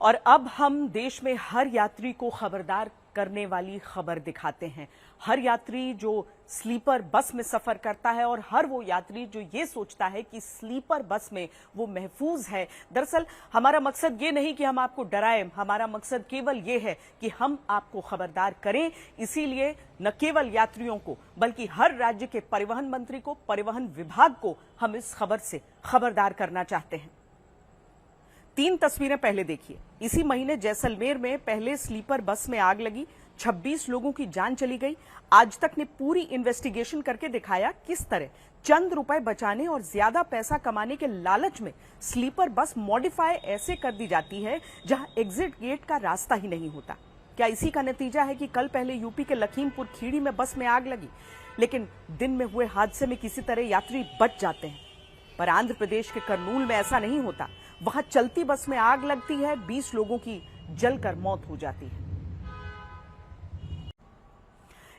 और अब हम देश में हर यात्री को खबरदार करने वाली खबर दिखाते हैं। हर यात्री जो स्लीपर बस में सफर करता है और हर वो यात्री जो ये सोचता है कि स्लीपर बस में वो महफूज है। दरअसल हमारा मकसद ये नहीं कि हम आपको डराएं, हमारा मकसद केवल ये है कि हम आपको खबरदार करें। इसीलिए न केवल यात्रियों को बल्कि हर राज्य के परिवहन मंत्री को, परिवहन विभाग को हम इस खबर से खबरदार करना चाहते हैं। 3 तस्वीरें पहले देखिए। इसी महीने जैसलमेर में पहले स्लीपर बस में आग लगी, 26 लोगों की जान चली गई। आज तक ने पूरी इन्वेस्टिगेशन करके दिखाया किस तरह चंद रुपए बचाने और ज्यादा पैसा कमाने के लालच में स्लीपर बस मॉडिफाई ऐसे कर दी जाती है जहां एग्जिट गेट का रास्ता ही नहीं होता। क्या इसी का नतीजा है कि कल पहले यूपी के लखीमपुर खीरी में बस में आग लगी, लेकिन दिन में हुए हादसे में किसी तरह यात्री बच जाते हैं। पर आंध्र प्रदेश के कर्नूल में ऐसा नहीं होता। वहां चलती बस में आग लगती है, 20 लोगों की जलकर मौत हो जाती है।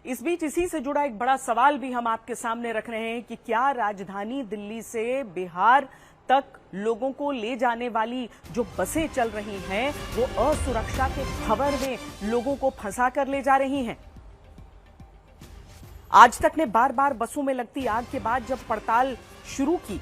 इस बीच इसी से जुड़ा एक बड़ा सवाल भी हम आपके सामने रख रहे हैं कि क्या राजधानी दिल्ली से बिहार तक लोगों को ले जाने वाली जो बसें चल रही हैं वो असुरक्षा के भंवर में लोगों को फंसा कर ले जा रही हैं। आज तक ने बार बार बसों में लगती आग के बाद जब पड़ताल शुरू की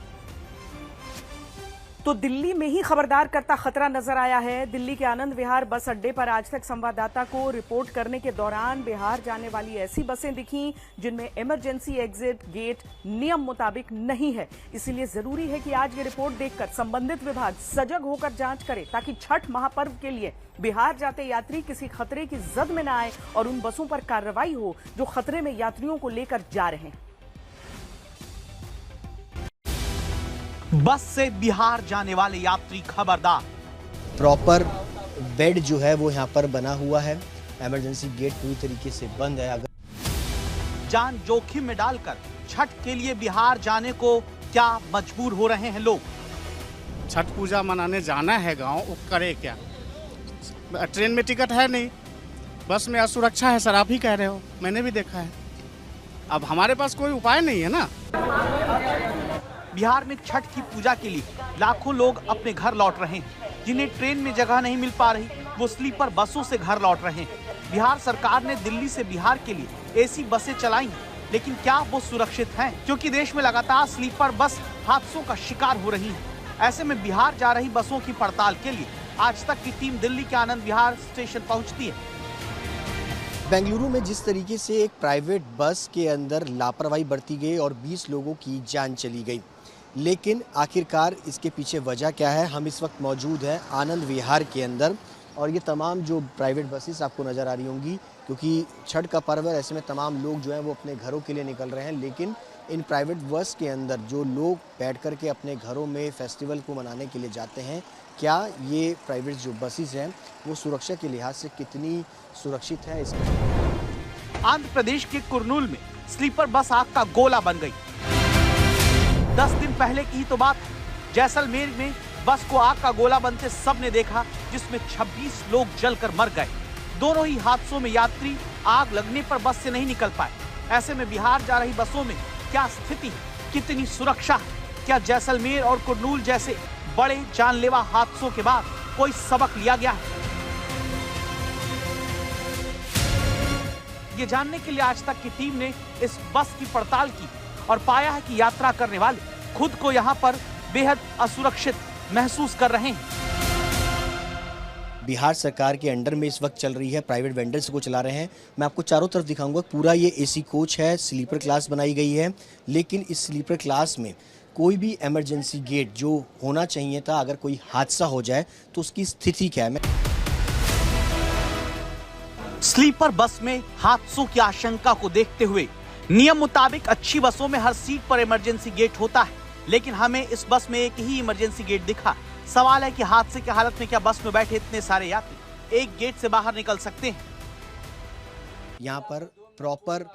तो दिल्ली में ही खबरदार करता खतरा नजर आया है। दिल्ली के आनंद विहार बस अड्डे पर आज तक संवाददाता को रिपोर्ट करने के दौरान बिहार जाने वाली ऐसी बसें दिखीं जिनमें इमरजेंसी एग्जिट गेट नियम मुताबिक नहीं है। इसीलिए जरूरी है कि आज ये रिपोर्ट देखकर संबंधित विभाग सजग होकर जांच करे ताकि छठ महापर्व के लिए बिहार जाते यात्री किसी खतरे की जद में न आए और उन बसों पर कार्रवाई हो जो खतरे में यात्रियों को लेकर जा रहे हैं। बस से बिहार जाने वाले यात्री खबरदार। प्रॉपर बेड जो है वो यहाँ पर बना हुआ है, इमरजेंसी गेट पूरी तरीके से बंद है। अगर जान जोखिम में डालकर छठ के लिए बिहार जाने को क्या मजबूर हो रहे हैं लोग। छठ पूजा मनाने जाना है गांव, वो करे क्या? ट्रेन में टिकट है नहीं, बस में असुरक्षा है सर, आप ही कह रहे हो, मैंने भी देखा है। अब हमारे पास कोई उपाय नहीं है ना। बिहार में छठ की पूजा के लिए लाखों लोग अपने घर लौट रहे हैं। जिन्हें ट्रेन में जगह नहीं मिल पा रही वो स्लीपर बसों से घर लौट रहे हैं। बिहार सरकार ने दिल्ली से बिहार के लिए एसी बसें चलाई हैं, लेकिन क्या वो सुरक्षित हैं? क्योंकि देश में लगातार स्लीपर बस हादसों का शिकार हो रही है। ऐसे में बिहार जा रही बसों की पड़ताल के लिए आज तक की टीम दिल्ली के आनंद विहार स्टेशन पहुँचती है। बेंगलुरु में जिस तरीके से एक प्राइवेट बस के अंदर लापरवाही बरती गई और 20 लोगों की जान चली गई, लेकिन आखिरकार इसके पीछे वजह क्या है? हम इस वक्त मौजूद हैं आनंद विहार के अंदर और ये तमाम जो प्राइवेट बसेस आपको नज़र आ रही होंगी, क्योंकि छठ का पर्व है, ऐसे में तमाम लोग जो हैं वो अपने घरों के लिए निकल रहे हैं। लेकिन इन प्राइवेट बस के अंदर जो लोग बैठ कर के अपने घरों में फेस्टिवल को मनाने के लिए जाते हैं, क्या ये प्राइवेट जो बसेस हैं वो सुरक्षा के लिहाज से कितनी सुरक्षित है? इसका आंध्र प्रदेश के कुर्नूल में स्लीपर बस आग का गोला बन गई। 10 दिन पहले की ही तो बात है। जैसलमेर में बस को आग का गोला बनते सबने देखा, जिसमें 26 लोग जलकर मर गए। दोनों ही हादसों में यात्री आग लगने पर बस से नहीं निकल पाए। ऐसे में बिहार जा रही बसों में क्या स्थिति है? कितनी सुरक्षा है? क्या जैसलमेर और कुर्नूल जैसे बड़े जानलेवा हादसों के बाद कोई सबक लिया गया है? ये जानने के लिए आज तक की टीम ने इस बस की पड़ताल की और पाया है कि यात्रा करने वाले खुद को यहाँ पर बेहद असुरक्षित महसूस कर रहे हैं। बिहार सरकार के अंडर में इस वक्त चल रही है, प्राइवेट वेंडर्स को चला रहे हैं। मैं आपको चारों तरफ दिखाऊंगा। पूरा ये एसी कोच है, स्लीपर क्लास बनाई गई है, लेकिन इस स्लीपर क्लास में कोई भी इमरजेंसी गेट जो होना चाहिए था, अगर कोई हादसा हो जाए तो उसकी स्थिति क्या है? स्लीपर बस में हादसों की आशंका को देखते हुए नियम मुताबिक अच्छी बसों में हर सीट पर इमरजेंसी गेट होता है, लेकिन हमें इस बस में एक ही इमरजेंसी गेट दिखा। सवाल है कि हादसे की हालत में क्या बस में बैठे इतने सारे यात्री एक गेट से बाहर निकल सकते हैं? यहाँ पर प्रॉपर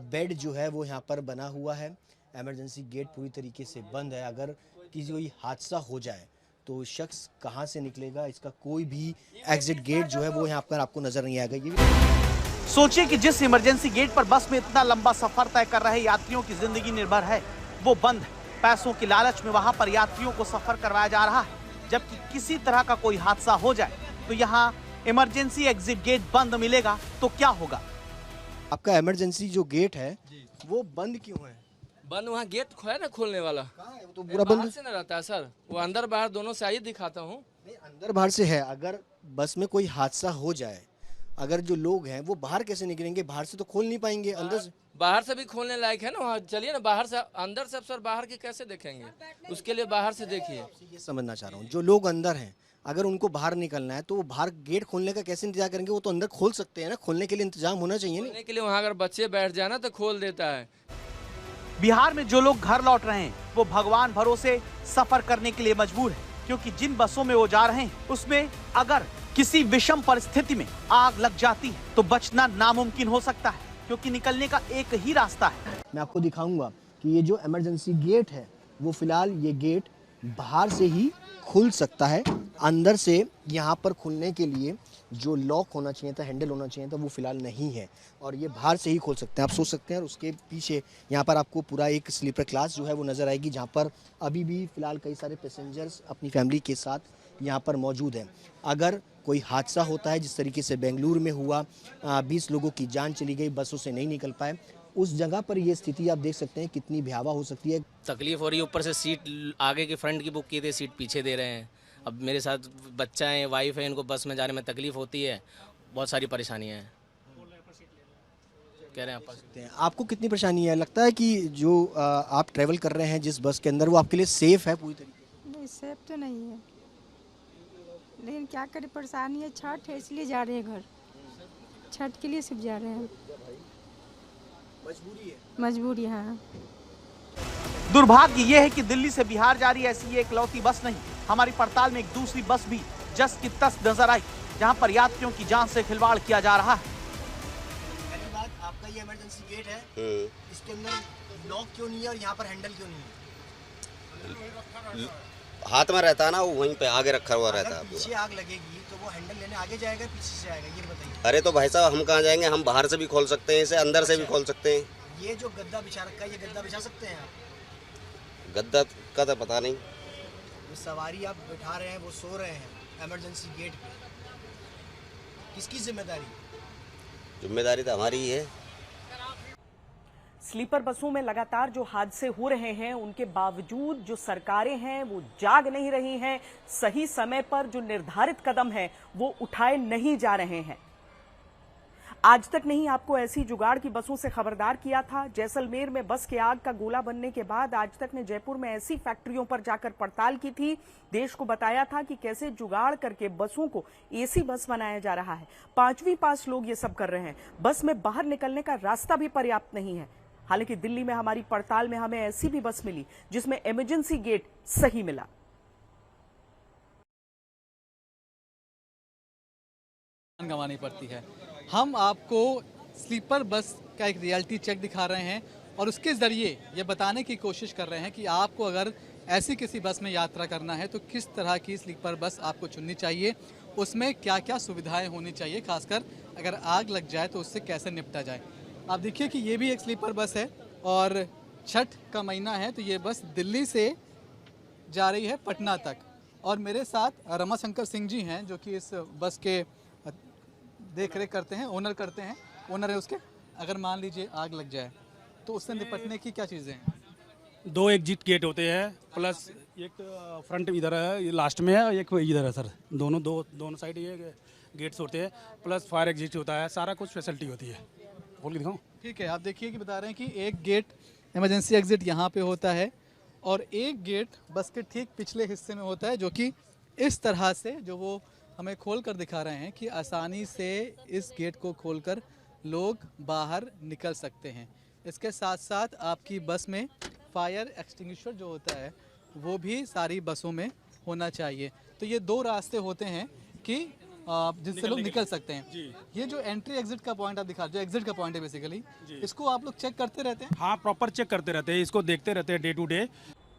बेड जो है वो यहाँ पर बना हुआ है, इमरजेंसी गेट पूरी तरीके से बंद है। अगर किसी कोई हादसा हो जाए तो शख्स कहाँ से निकलेगा? इसका कोई भी एग्जिट गेट जो है वो यहाँ पर आपको नजर नहीं आएगा। ये सोचिए कि जिस इमरजेंसी गेट पर बस में इतना लंबा सफर तय कर रहे यात्रियों की जिंदगी निर्भर है, वो बंद है। पैसों की लालच में वहां पर यात्रियों को सफर करवाया जा रहा है, जबकि किसी तरह का कोई हादसा हो जाए तो यहाँ इमरजेंसी एग्जिट गेट बंद मिलेगा तो क्या होगा? आपका इमरजेंसी जो गेट है वो बंद क्यों है? बंद वहाँ गेट है ना खोलने वाला, कहाँ है? वो तो पूरा बंद बाहर से ना रहता है सर, वो अंदर बाहर दोनों से ही दिखाता हूँ। नहीं, अंदर बाहर से है। अगर बस में कोई हादसा हो जाए, अगर जो लोग हैं वो बाहर कैसे निकलेंगे? बाहर से तो खोल नहीं पाएंगे, अंदर से। बाहर से भी खोलने लायक है ना वहाँ, चलिए ना बाहर से, अंदर से सर बाहर के कैसे देखेंगे, उसके लिए बाहर से देखिए। ये समझना चाह रहा हूँ, जो लोग अंदर हैं अगर उनको बाहर निकलना है तो वो बाहर गेट खोलने का कैसे इंतजार करेंगे? वो तो अंदर खोल सकते हैं ना, खोलने के लिए इंतजाम होना चाहिए। नहीं खोलने के लिए वहाँ अगर बच्चे बैठ जाए ना तो खोल देता है। बिहार में जो लोग घर लौट रहे हैं वो भगवान भरोसे सफर करने के लिए मजबूर है, क्योंकि जिन बसों में वो जा रहे हैं उसमें अगर किसी विषम परिस्थिति में आग लग जाती है तो बचना नामुमकिन हो सकता है, क्योंकि निकलने का एक ही रास्ता है। मैं आपको दिखाऊंगा कि ये जो इमरजेंसी गेट है वो फिलहाल ये गेट बाहर से ही खुल सकता है। अंदर से यहाँ पर खुलने के लिए जो लॉक होना चाहिए था, हैंडल होना चाहिए था, वो फिलहाल नहीं है और ये बाहर से ही खोल सकते हैं। आप सोच सकते हैं। और उसके पीछे यहाँ पर आपको पूरा एक स्लीपर क्लास जो है वो नज़र आएगी, जहाँ पर अभी भी फिलहाल कई सारे पैसेंजर्स अपनी फैमिली के साथ यहाँ पर मौजूद हैं। अगर कोई हादसा होता है जिस तरीके से बेंगलुरु में हुआ, 20 लोगों की जान चली गई, बसों से नहीं निकल पाए, उस जगह पर ये स्थिति आप देख सकते हैं कितनी भयावह हो सकती है। तकलीफ हो रही है, ऊपर से सीट आगे की फ्रंट की बुक की थी, सीट पीछे दे रहे हैं। अब मेरे साथ बच्चा है, वाइफ है, इनको बस में जाने में तकलीफ होती है, बहुत सारी परेशानियां हैं। कह रहे हैं आप आपको कितनी परेशानी है? लगता है कि जो आप ट्रैवल कर रहे हैं जिस बस के अंदर वो आपके लिए सेफ है पूरी तरीके से? नहीं, सेफ तो नहीं है, लेकिन क्या करें, परेशानी है। छठ है इसलिए जा रहे हैं घर, छठ के लिए सिर्फ जा रहे हैं। मजबूरी है। मजबूरी है। हाँ। दुर्भाग्य ये है कि दिल्ली से बिहार जा रही ऐसी ये इकलौती बस नहीं। हमारी पड़ताल में एक दूसरी बस भी जस की तस नजर आई, जहां पर यात्रियों की जान से खिलवाड़ किया जा रहा है। पहली बात, आपका ये इमरजेंसी गेट है, इसके अंदर लॉक क्यों नहीं है और यहाँ पर हैंडल क्यों नहीं है? हाथ में रहता है ना, वो वहीं पे आगे रखा हुआ रहता है। पीछे आग लगेगी तो वो हैंडल लेने आगे जाएगा, पीछे से आएगा, ये बताइए। अरे तो भाई साहब, हम कहाँ जाएंगे? हम बाहर से भी खोल सकते हैं इसे, अंदर से भी खोल सकते हैं। ये जो गद्दा बिछा रखा है, ये गद्दा बिछा सकते हैं आप? गद्दा का तो पता नहीं। ये सवारी आप बिठा रहे हैं, वो सो रहे हैं इमरजेंसी गेट पे, किसकी जिम्मेदारी? जिम्मेदारी तो हमारी ही है। स्लीपर बसों में लगातार जो हादसे हो रहे हैं उनके बावजूद जो सरकारें हैं वो जाग नहीं रही हैं, सही समय पर जो निर्धारित कदम है वो उठाए नहीं जा रहे हैं। आज तक नहीं आपको ऐसी जुगाड़ की बसों से खबरदार किया था। जैसलमेर में बस के आग का गोला बनने के बाद आज तक ने जयपुर में ऐसी फैक्ट्रियों पर जाकर पड़ताल की थी, देश को बताया था कि कैसे जुगाड़ करके बसों को एसी बस बनाया जा रहा है। 5वीं पास लोग ये सब कर रहे हैं, बस में बाहर निकलने का रास्ता भी पर्याप्त नहीं है। हालांकि दिल्ली में हमारी पड़ताल में हमें ऐसी भी बस मिली जिसमें इमरजेंसी गेट सही मिला। गंवानी पड़ती है। हम आपको स्लीपर बस का एक रियलिटी चेक दिखा रहे हैं और उसके ज़रिए ये बताने की कोशिश कर रहे हैं कि आपको अगर ऐसी किसी बस में यात्रा करना है तो किस तरह की स्लीपर बस आपको चुननी चाहिए, उसमें क्या क्या सुविधाएं होनी चाहिए, खासकर अगर आग लग जाए तो उससे कैसे निपटा जाए। आप देखिए कि ये भी एक स्लीपर बस है और छठ का महीना है तो ये बस दिल्ली से जा रही है पटना तक। और मेरे साथ रमाशंकर सिंह जी हैं जो कि इस बस के देख रेख करते हैं, ओनर है उसके। अगर मान लीजिए आग लग जाए तो उससे निपटने की क्या चीज़ें हैं? 2 एग्जिट गेट होते हैं, प्लस एक फ्रंट इधर है, ये लास्ट में है, एक इधर है सर। दोनों साइड ये गेट्स होते हैं, प्लस फायर एग्जिट होता है, सारा कुछ फैसिलिटी होती है। खोल के दिखाऊं? ठीक है, आप देखिए कि बता रहे हैं कि एक गेट इमरजेंसी एग्जिट यहाँ पे होता है और एक गेट बस के ठीक पिछले हिस्से में होता है, जो कि इस तरह से जो वो हमें खोल कर दिखा रहे हैं कि आसानी से इस गेट को खोलकर लोग बाहर निकल सकते हैं। इसके साथ साथ आपकी बस में फायर एक्सटिंग्विशर जो होता है वो भी सारी बसों में होना चाहिए। तो ये 2 रास्ते होते हैं कि जिससे लोग निकल सकते हैं। ये जो एंट्री एग्जिट का पॉइंट आप दिखा, जो एग्जिट का पॉइंट है बेसिकली, इसको आप लोग चेक करते रहते हैं? हाँ, प्रॉपर चेक करते रहते हैं, इसको देखते रहते हैं डे टू डे।